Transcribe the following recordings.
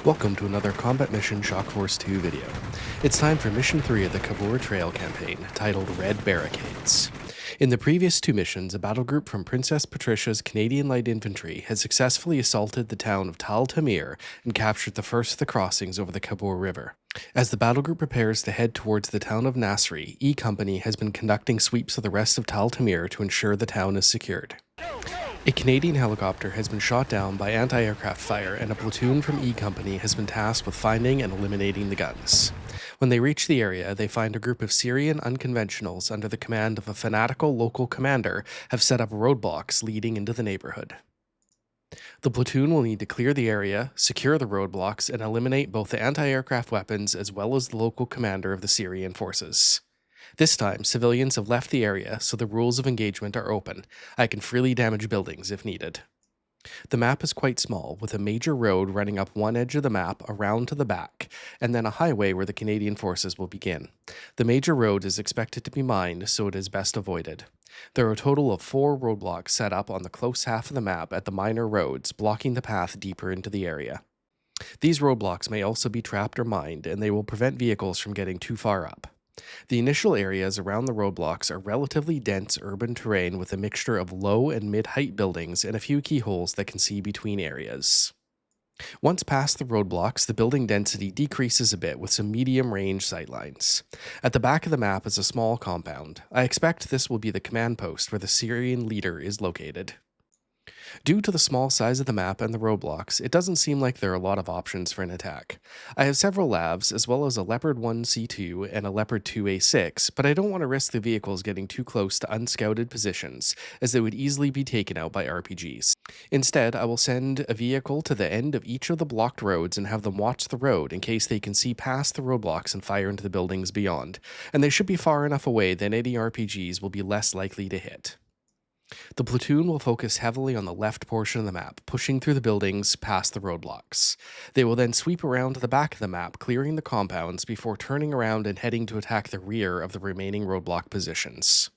Welcome to another Combat Mission Shock Force 2 video. It's time for Mission 3 of the Khabour Trail campaign, titled Red Barricades. In the previous two missions, a battle group from Princess Patricia's Canadian Light Infantry had successfully assaulted the town of Tal Tamir and captured the first of the crossings over the Khabour River. As the battle group prepares to head towards the town of Nasri, E Company has been conducting sweeps of the rest of Tal Tamir to ensure the town is secured. A Canadian helicopter has been shot down by anti-aircraft fire, and a platoon from E Company has been tasked with finding and eliminating the guns. When they reach the area, they find a group of Syrian unconventionals under the command of a fanatical local commander have set up roadblocks leading into the neighborhood. The platoon will need to clear the area, secure the roadblocks, and eliminate both the anti-aircraft weapons as well as the local commander of the Syrian forces. This time, civilians have left the area, so the rules of engagement are open. I can freely damage buildings if needed. The map is quite small, with a major road running up one edge of the map around to the back, and then a highway where the Canadian forces will begin. The major road is expected to be mined, so it is best avoided. There are a total of 4 roadblocks set up on the close half of the map at the minor roads, blocking the path deeper into the area. These roadblocks may also be trapped or mined, and they will prevent vehicles from getting too far up. The initial areas around the roadblocks are relatively dense urban terrain with a mixture of low and mid-height buildings and a few keyholes that can see between areas. Once past the roadblocks, the building density decreases a bit with some medium-range sightlines. At the back of the map is a small compound. I expect this will be the command post where the Syrian leader is located. Due to the small size of the map and the roadblocks, it doesn't seem like there are a lot of options for an attack. I have several lavs, as well as a Leopard 1C2 and a Leopard 2A6, but I don't want to risk the vehicles getting too close to unscouted positions, as they would easily be taken out by RPGs. Instead, I will send a vehicle to the end of each of the blocked roads and have them watch the road in case they can see past the roadblocks and fire into the buildings beyond, and they should be far enough away that any RPGs will be less likely to hit. The platoon will focus heavily on the left portion of the map, pushing through the buildings past the roadblocks. They will then sweep around to the back of the map, clearing the compounds before turning around and heading to attack the rear of the remaining roadblock positions.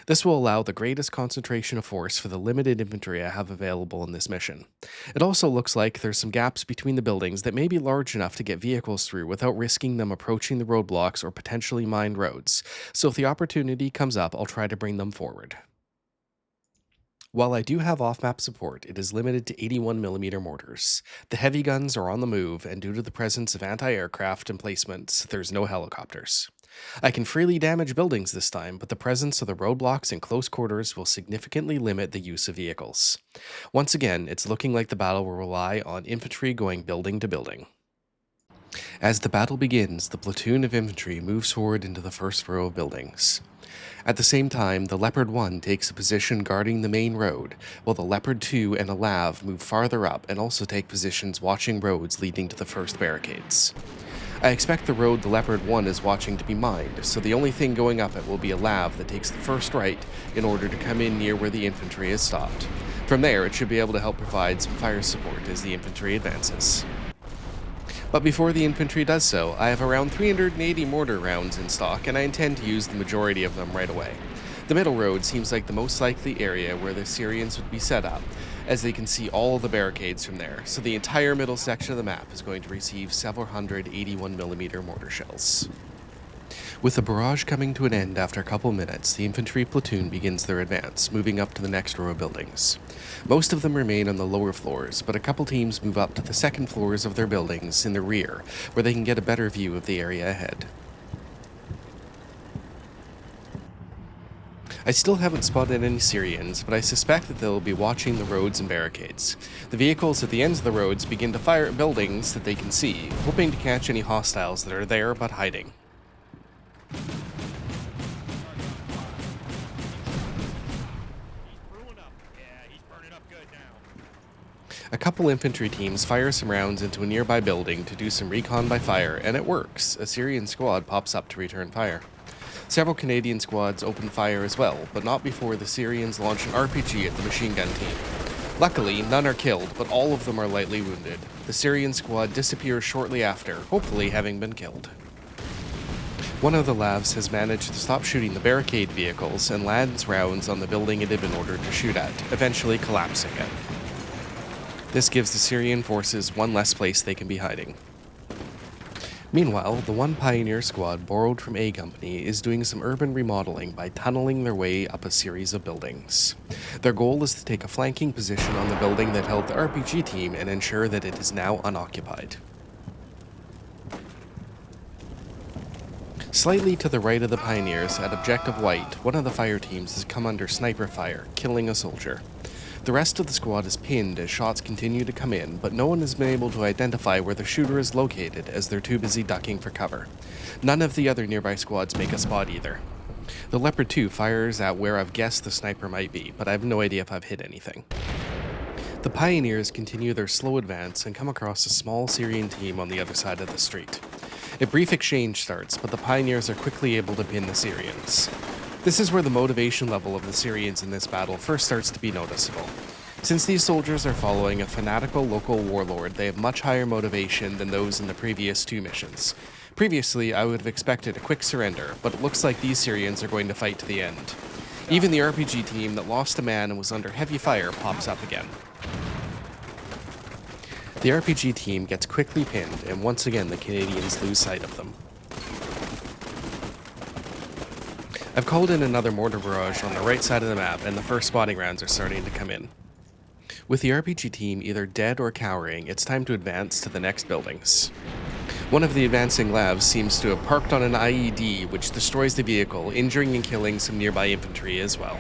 This will allow the greatest concentration of force for the limited infantry I have available in this mission. It also looks like there's some gaps between the buildings that may be large enough to get vehicles through without risking them approaching the roadblocks or potentially mined roads, so if the opportunity comes up, I'll try to bring them forward. While I do have off-map support, it is limited to 81mm mortars. The heavy guns are on the move, and due to the presence of anti-aircraft emplacements, there's no helicopters. I can freely damage buildings this time, but the presence of the roadblocks and close quarters will significantly limit the use of vehicles. Once again, it's looking like the battle will rely on infantry going building to building. As the battle begins, the platoon of infantry moves forward into the first row of buildings. At the same time, the Leopard 1 takes a position guarding the main road, while the Leopard 2 and a Lav move farther up and also take positions watching roads leading to the first barricades. I expect the road the Leopard 1 is watching to be mined, so the only thing going up it will be a Lav that takes the first right in order to come in near where the infantry is stopped. From there, it should be able to help provide some fire support as the infantry advances. But before the infantry does so, I have around 380 mortar rounds in stock, and I intend to use the majority of them right away. The middle road seems like the most likely area where the Syrians would be set up, as they can see all of the barricades from there, so the entire middle section of the map is going to receive several hundred 81mm mortar shells. With the barrage coming to an end after a couple minutes, the infantry platoon begins their advance, moving up to the next row of buildings. Most of them remain on the lower floors, but a couple teams move up to the second floors of their buildings in the rear, where they can get a better view of the area ahead. I still haven't spotted any Syrians, but I suspect that they'll be watching the roads and barricades. The vehicles at the ends of the roads begin to fire at buildings that they can see, hoping to catch any hostiles that are there but hiding. A couple infantry teams fire some rounds into a nearby building to do some recon by fire, and it works. A Syrian squad pops up to return fire. Several Canadian squads open fire as well, but not before the Syrians launch an RPG at the machine gun team. Luckily, none are killed, but all of them are lightly wounded. The Syrian squad disappears shortly after, hopefully having been killed. One of the Lavs has managed to stop shooting the barricade vehicles and lands rounds on the building it had been ordered to shoot at, eventually collapsing it. This gives the Syrian forces one less place they can be hiding. Meanwhile, the one Pioneer squad borrowed from A Company is doing some urban remodeling by tunneling their way up a series of buildings. Their goal is to take a flanking position on the building that held the RPG team and ensure that it is now unoccupied. Slightly to the right of the Pioneers, at Objective White, one of the fire teams has come under sniper fire, killing a soldier. The rest of the squad is pinned as shots continue to come in, but no one has been able to identify where the shooter is located as they're too busy ducking for cover. None of the other nearby squads make a spot either. The Leopard 2 fires at where I've guessed the sniper might be, but I have no idea if I've hit anything. The Pioneers continue their slow advance and come across a small Syrian team on the other side of the street. A brief exchange starts, but the Pioneers are quickly able to pin the Syrians. This is where the motivation level of the Syrians in this battle first starts to be noticeable. Since these soldiers are following a fanatical local warlord, they have much higher motivation than those in the previous two missions. Previously, I would have expected a quick surrender, but it looks like these Syrians are going to fight to the end. Even the RPG team that lost a man and was under heavy fire pops up again. The RPG team gets quickly pinned, and once again the Canadians lose sight of them. I've called in another mortar barrage on the right side of the map, and the first spotting rounds are starting to come in. With the RPG team either dead or cowering, it's time to advance to the next buildings. One of the advancing lavs seems to have parked on an IED, which destroys the vehicle, injuring and killing some nearby infantry as well.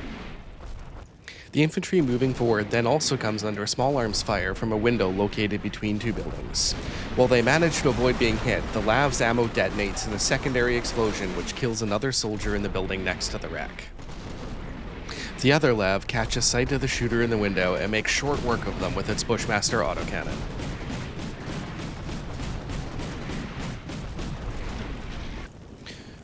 The infantry moving forward then also comes under small arms fire from a window located between two buildings. While they manage to avoid being hit, the lav's ammo detonates in a secondary explosion which kills another soldier in the building next to the wreck. The other lav catches sight of the shooter in the window and makes short work of them with its Bushmaster autocannon.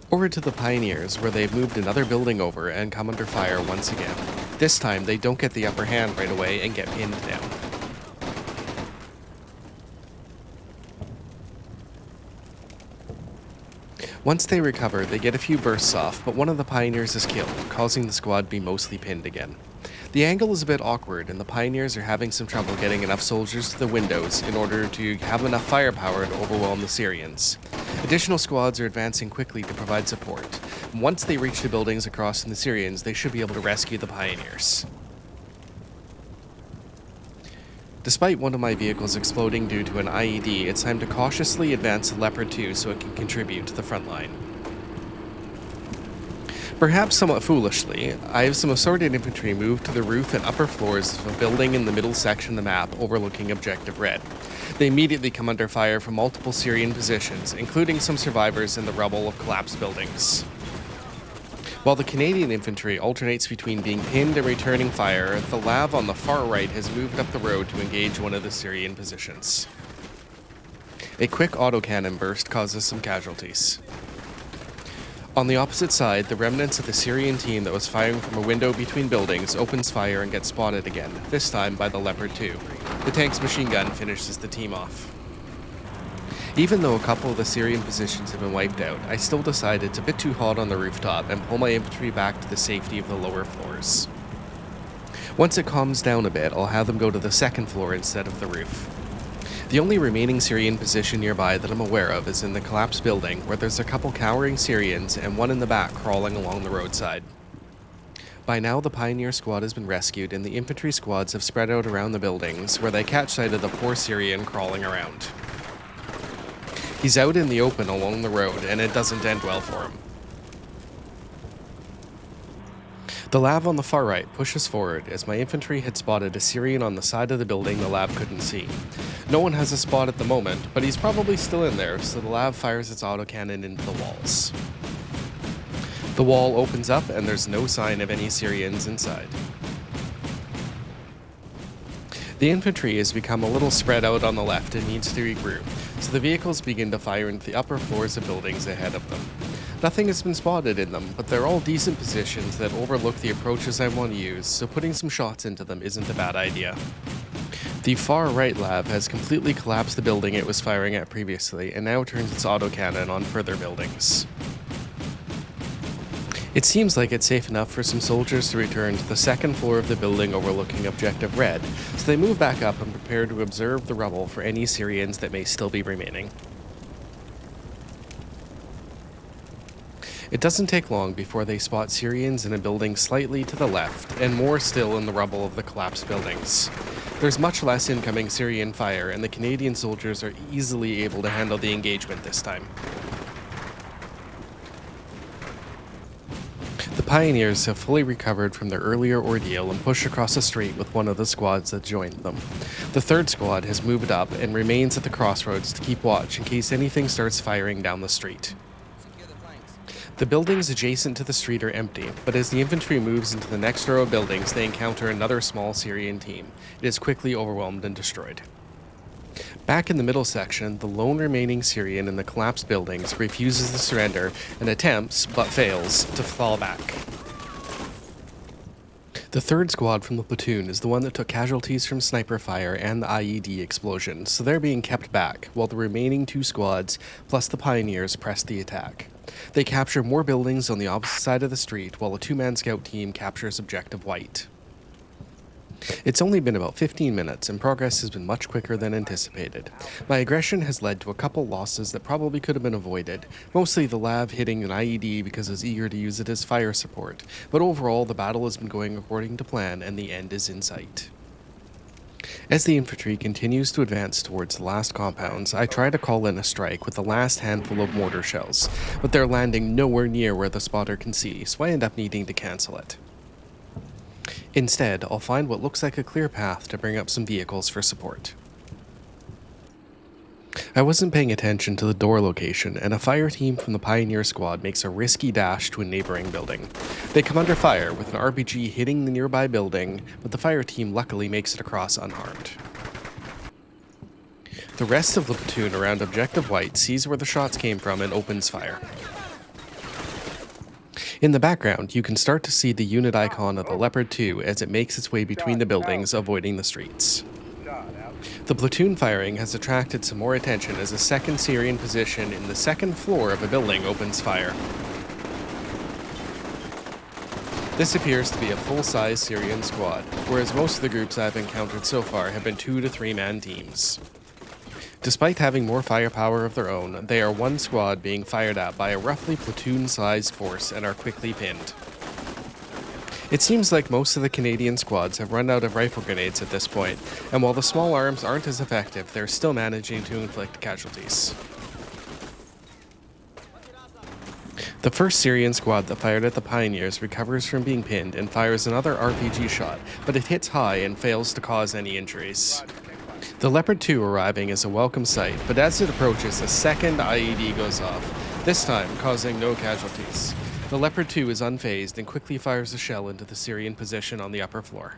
Over to the Pioneers, where they've moved another building over and come under fire once again. This time, they don't get the upper hand right away and get pinned down. Once they recover, they get a few bursts off, but one of the Pioneers is killed, causing the squad to be mostly pinned again. The angle is a bit awkward, and the Pioneers are having some trouble getting enough soldiers to the windows in order to have enough firepower to overwhelm the Syrians. Additional squads are advancing quickly to provide support. Once they reach the buildings across from the Syrians, they should be able to rescue the Pioneers. Despite one of my vehicles exploding due to an IED, it's time to cautiously advance the Leopard 2 so it can contribute to the front line. Perhaps somewhat foolishly, I have some assorted infantry moved to the roof and upper floors of a building in the middle section of the map overlooking Objective Red. They immediately come under fire from multiple Syrian positions, including some survivors in the rubble of collapsed buildings. While the Canadian infantry alternates between being pinned and returning fire, the lav on the far right has moved up the road to engage one of the Syrian positions. A quick autocannon burst causes some casualties. On the opposite side, the remnants of the Syrian team that was firing from a window between buildings opens fire and gets spotted again, this time by the Leopard 2. The tank's machine gun finishes the team off. Even though a couple of the Syrian positions have been wiped out, I still decide it's a bit too hot on the rooftop and pull my infantry back to the safety of the lower floors. Once it calms down a bit, I'll have them go to the second floor instead of the roof. The only remaining Syrian position nearby that I'm aware of is in the collapsed building, where there's a couple cowering Syrians and one in the back crawling along the roadside. By now, the Pioneer squad has been rescued and the infantry squads have spread out around the buildings, where they catch sight of the poor Syrian crawling around. He's out in the open along the road, and it doesn't end well for him. The lav on the far right pushes forward as my infantry had spotted a Syrian on the side of the building the lav couldn't see. No one has a spot at the moment, but he's probably still in there, so the lav fires its autocannon into the walls. The wall opens up and there's no sign of any Syrians inside. The infantry has become a little spread out on the left and needs to regroup, so the vehicles begin to fire into the upper floors of buildings ahead of them. Nothing has been spotted in them, but they're all decent positions that overlook the approaches I want to use, so putting some shots into them isn't a bad idea. The far right lav has completely collapsed the building it was firing at previously, and now turns its autocannon on further buildings. It seems like it's safe enough for some soldiers to return to the second floor of the building overlooking Objective Red, so they move back up and prepare to observe the rubble for any Syrians that may still be remaining. It doesn't take long before they spot Syrians in a building slightly to the left, and more still in the rubble of the collapsed buildings. There's much less incoming Syrian fire, and the Canadian soldiers are easily able to handle the engagement this time. The Pioneers have fully recovered from their earlier ordeal and push across the street with one of the squads that joined them. The third squad has moved up and remains at the crossroads to keep watch in case anything starts firing down the street. The buildings adjacent to the street are empty, but as the infantry moves into the next row of buildings, they encounter another small Syrian team. It is quickly overwhelmed and destroyed. Back in the middle section, the lone remaining Syrian in the collapsed buildings refuses to surrender and attempts, but fails, to fall back. The third squad from the platoon is the one that took casualties from sniper fire and the IED explosion, so they're being kept back, while the remaining two squads, plus the Pioneers, press the attack. They capture more buildings on the opposite side of the street, while a two-man scout team captures Objective White. It's only been about 15 minutes, and progress has been much quicker than anticipated. My aggression has led to a couple losses that probably could have been avoided, mostly the Lav hitting an IED because I was eager to use it as fire support, but overall the battle has been going according to plan and the end is in sight. As the infantry continues to advance towards the last compounds, I try to call in a strike with the last handful of mortar shells, but they're landing nowhere near where the spotter can see, so I end up needing to cancel it. Instead, I'll find what looks like a clear path to bring up some vehicles for support. I wasn't paying attention to the door location, and a fire team from the Pioneer squad makes a risky dash to a neighboring building. They come under fire, with an RPG hitting the nearby building, but the fire team luckily makes it across unharmed. The rest of the platoon around Objective White sees where the shots came from and opens fire. In the background, you can start to see the unit icon of the Leopard 2 as it makes its way between the buildings, avoiding the streets. The platoon firing has attracted some more attention as a second Syrian position in the second floor of a building opens fire. This appears to be a full-size Syrian squad, whereas most of the groups I've encountered so far have been 2 to 3 man teams. Despite having more firepower of their own, they are one squad being fired at by a roughly platoon-sized force and are quickly pinned. It seems like most of the Canadian squads have run out of rifle grenades at this point, and while the small arms aren't as effective, they're still managing to inflict casualties. The first Syrian squad that fired at the Pioneers recovers from being pinned and fires another RPG shot, but it hits high and fails to cause any injuries. The Leopard 2 arriving is a welcome sight, but as it approaches, a second IED goes off, this time causing no casualties. The Leopard 2 is unfazed and quickly fires a shell into the Syrian position on the upper floor.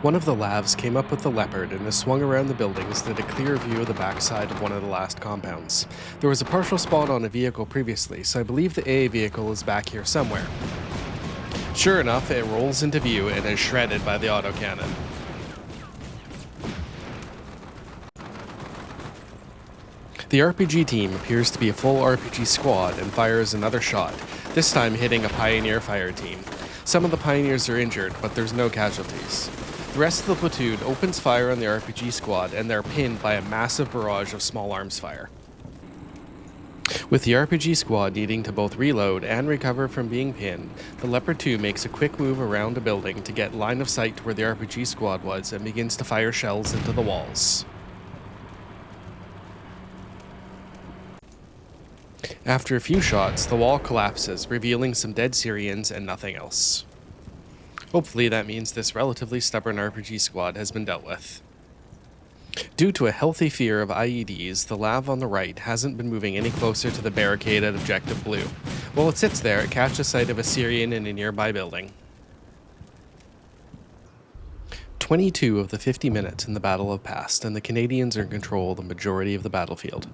One of the Lavs came up with the Leopard and has swung around the buildings to get a clear view of the backside of one of the last compounds. There was a partial spot on a vehicle previously, so I believe the AA vehicle is back here somewhere. Sure enough, it rolls into view and is shredded by the autocannon. The RPG team appears to be a full RPG squad and fires another shot, this time hitting a Pioneer fire team. Some of the Pioneers are injured, but there's no casualties. The rest of the platoon opens fire on the RPG squad and they're pinned by a massive barrage of small arms fire. With the RPG squad needing to both reload and recover from being pinned, the Leopard 2 makes a quick move around a building to get line of sight to where the RPG squad was and begins to fire shells into the walls. After a few shots, the wall collapses, revealing some dead Syrians and nothing else. Hopefully that means this relatively stubborn RPG squad has been dealt with. Due to a healthy fear of IEDs, the Lav on the right hasn't been moving any closer to the barricade at Objective Blue. While it sits there, it catches sight of a Syrian in a nearby building. 22 of the 50 minutes in the battle have passed, and the Canadians are in control of the majority of the battlefield.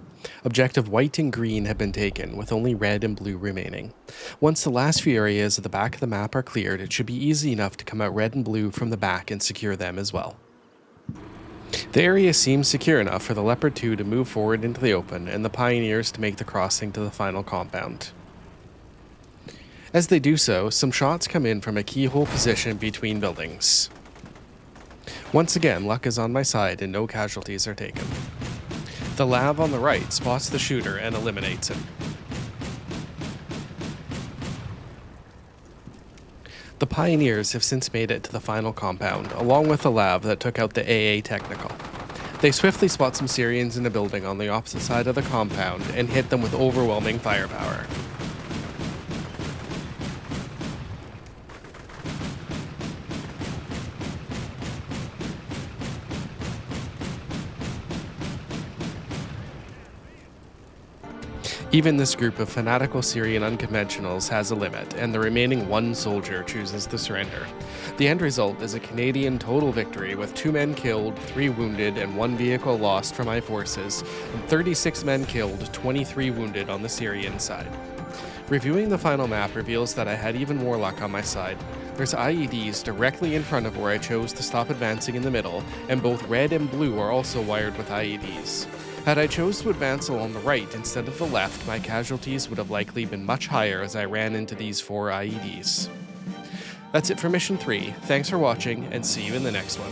Objective White and Green have been taken, with only Red and Blue remaining. Once the last few areas at the back of the map are cleared, it should be easy enough to come out Red and Blue from the back and secure them as well. The area seems secure enough for the Leopard 2 to move forward into the open, and the Pioneers to make the crossing to the final compound. As they do so, some shots come in from a keyhole position between buildings. Once again, luck is on my side and no casualties are taken. The lav on the right spots the shooter and eliminates him. The Pioneers have since made it to the final compound, along with the lav that took out the AA technical. They swiftly spot some Syrians in a building on the opposite side of the compound and hit them with overwhelming firepower. Even this group of fanatical Syrian unconventionals has a limit, and the remaining one soldier chooses to surrender. The end result is a Canadian total victory with 2 men killed, 3 wounded, and 1 vehicle lost for my forces, and 36 men killed, 23 wounded on the Syrian side. Reviewing the final map reveals that I had even more luck on my side. There's IEDs directly in front of where I chose to stop advancing in the middle, and both red and blue are also wired with IEDs. Had I chose to advance along the right instead of the left, my casualties would have likely been much higher as I ran into these 4 IEDs. That's it for Mission 3, thanks for watching, and see you in the next one.